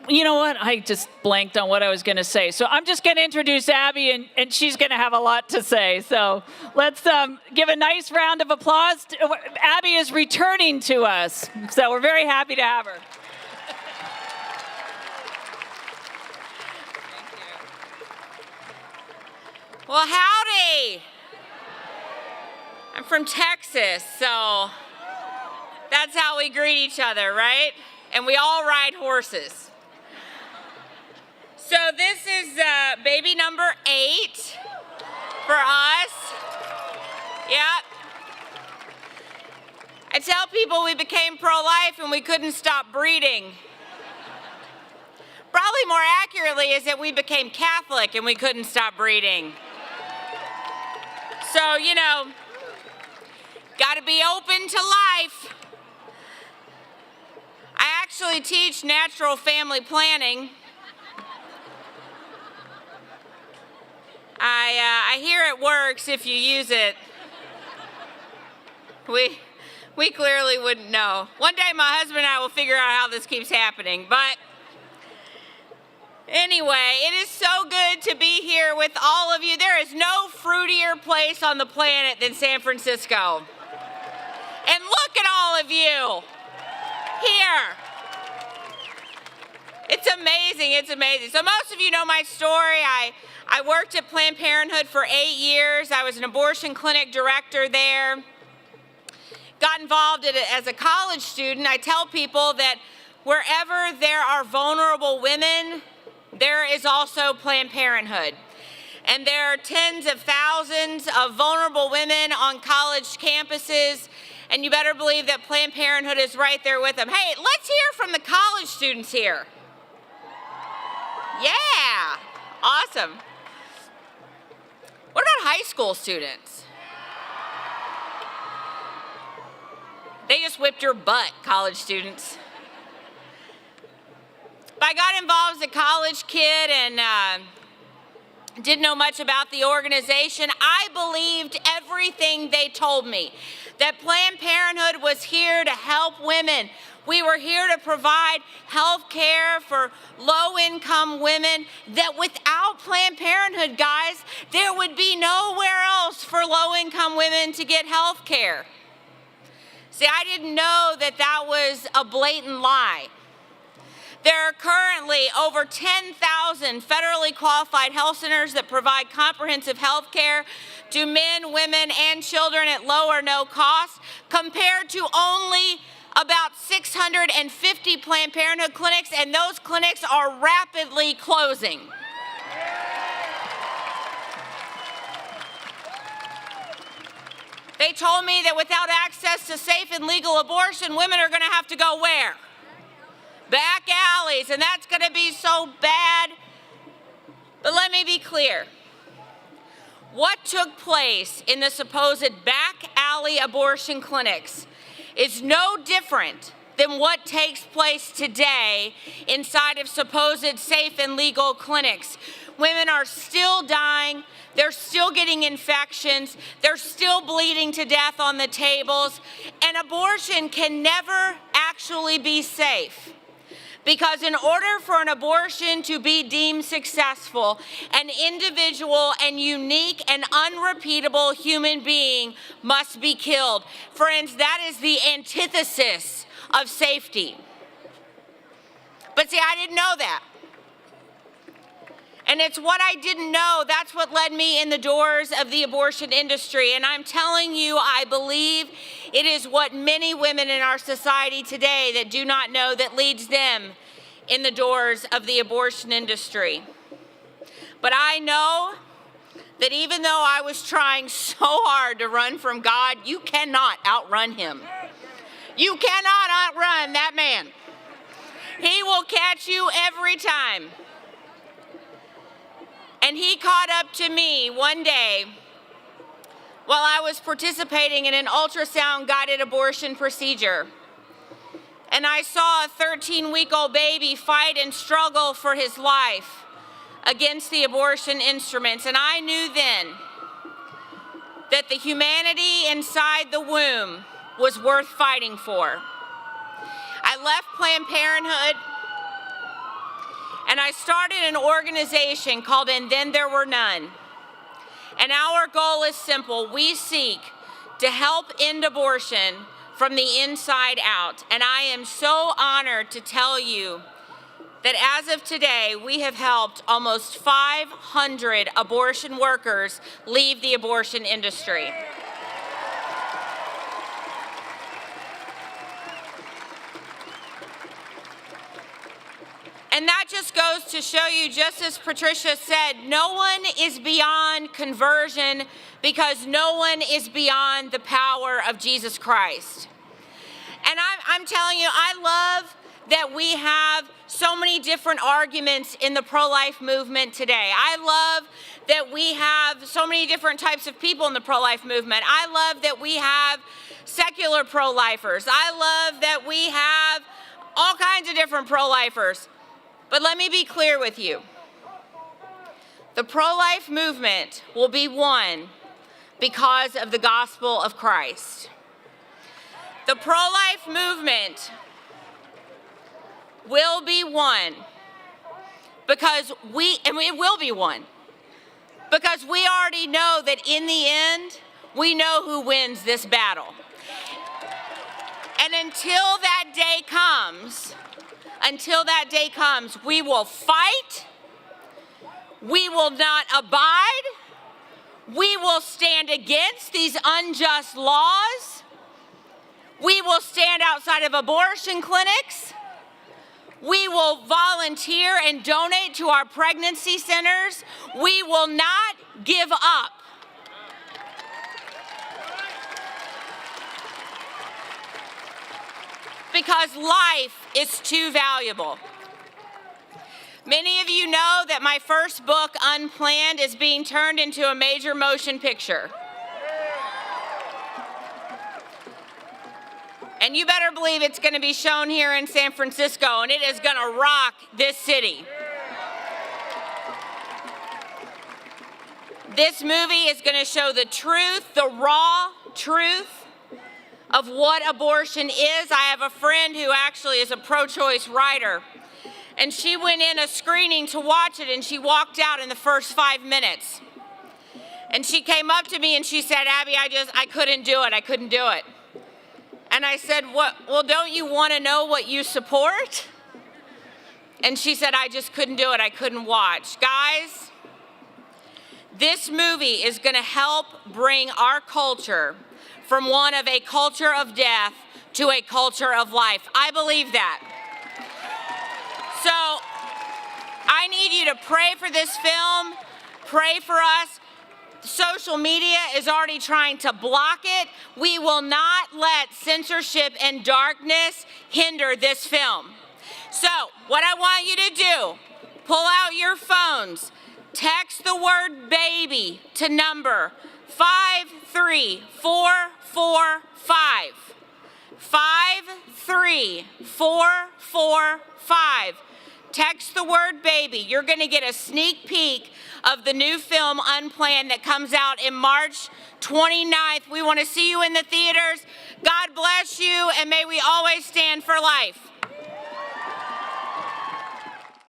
You know what? I just blanked on what I was going to say. So I'm just going to introduce Abby, and she's going to have a lot to say. So let's give a nice round of applause. Abby is returning to us, so we're very happy to have her. Well, howdy. I'm from Texas, so that's how we greet each other, right? And we all ride horses. So this is baby number 8 for us. Yep. I tell people we became pro-life and we couldn't stop breeding. Probably more accurately is that we became Catholic and we couldn't stop breeding. So, you know, got to be open to life. I actually teach natural family planning. I hear it works if you use it. We clearly wouldn't know. One day my husband and I will figure out how this keeps happening, but anyway, it is so good to be here with all of you. There is no fruitier place on the planet than San Francisco. And look at all of you here. It's amazing, it's amazing. So most of you know my story. I worked at Planned Parenthood for 8 years. I was an abortion clinic director there. Got involved in it as a college student. I tell people that wherever there are vulnerable women, there is also Planned Parenthood. And there are tens of thousands of vulnerable women on college campuses, and you better believe that Planned Parenthood is right there with them. Hey, let's hear from the college students here. Yeah, awesome. What about high school students? They just whipped your butt, college students. But I got involved as a college kid and didn't know much about the organization. I believed everything they told me, that Planned Parenthood was here to help women. We were here to provide health care for low-income women, that without Planned Parenthood, guys, there would be nowhere else for low-income women to get health care. See, I didn't know that that was a blatant lie. There are currently over 10,000 federally qualified health centers that provide comprehensive health care to men, women, and children at low or no cost, compared to only about 650 Planned Parenthood clinics, and those clinics are rapidly closing. They told me that without access to safe and legal abortion, women are going to have to go where? Back alleys, and that's going to be so bad. But let me be clear. What took place in the supposed back alley abortion clinics is no different than what takes place today inside of supposed safe and legal clinics. Women are still dying. They're still getting infections. They're still bleeding to death on the tables. And abortion can never actually be safe. Because in order for an abortion to be deemed successful, an individual and unique and unrepeatable human being must be killed. Friends, that is the antithesis of safety. But see, I didn't know that. And it's what I didn't know, that's what led me in the doors of the abortion industry. And I'm telling you, I believe it is what many women in our society today that do not know that leads them in the doors of the abortion industry. But I know that even though I was trying so hard to run from God, you cannot outrun him. You cannot outrun that man. He will catch you every time. And he caught up to me one day while I was participating in an ultrasound-guided abortion procedure. And I saw a 13-week-old baby fight and struggle for his life against the abortion instruments. And I knew then that the humanity inside the womb was worth fighting for. I left Planned Parenthood And I started an organization called And Then There Were None. And our goal is simple. We seek to help end abortion from the inside out. And I am so honored to tell you that as of today, we have helped almost 500 abortion workers leave the abortion industry. And that just goes to show you, just as Patricia said, no one is beyond conversion because no one is beyond the power of Jesus Christ. And I'm telling you, I love that we have so many different arguments in the pro-life movement today. I love that we have so many different types of people in the pro-life movement. I love that we have secular pro-lifers. I love that we have all kinds of different pro-lifers. But let me be clear with you. The pro-life movement will be won because of the gospel of Christ. The pro-life movement will be won because it will be won because we already know that in the end, we know who wins this battle. And until that day comes, we will fight, we will not abide, we will stand against these unjust laws, we will stand outside of abortion clinics, we will volunteer and donate to our pregnancy centers, we will not give up. Because life is too valuable. Many of you know that my first book, Unplanned, is being turned into a major motion picture. And you better believe it's going to be shown here in San Francisco, and it is going to rock this city. This movie is going to show the truth, the raw truth of what abortion is. I have a friend who actually is a pro-choice writer, and she went in a screening to watch it, and she walked out in the first 5 minutes. And she came up to me and she said, Abby, I couldn't do it. I couldn't do it. And I said, well, don't you want to know what you support? And she said, I just couldn't do it. I couldn't watch. Guys, this movie is going to help bring our culture from one of a culture of death to a culture of life. I believe that. So I need you to pray for this film, pray for us. Social media is already trying to block it. We will not let censorship and darkness hinder this film. So what I want you to do, pull out your phones, text the word baby to number 53445. 53445. Text the word baby. You're going to get a sneak peek of the new film Unplanned that comes out in March 29th. We want to see you in the theaters. God bless you, and may we always stand for life.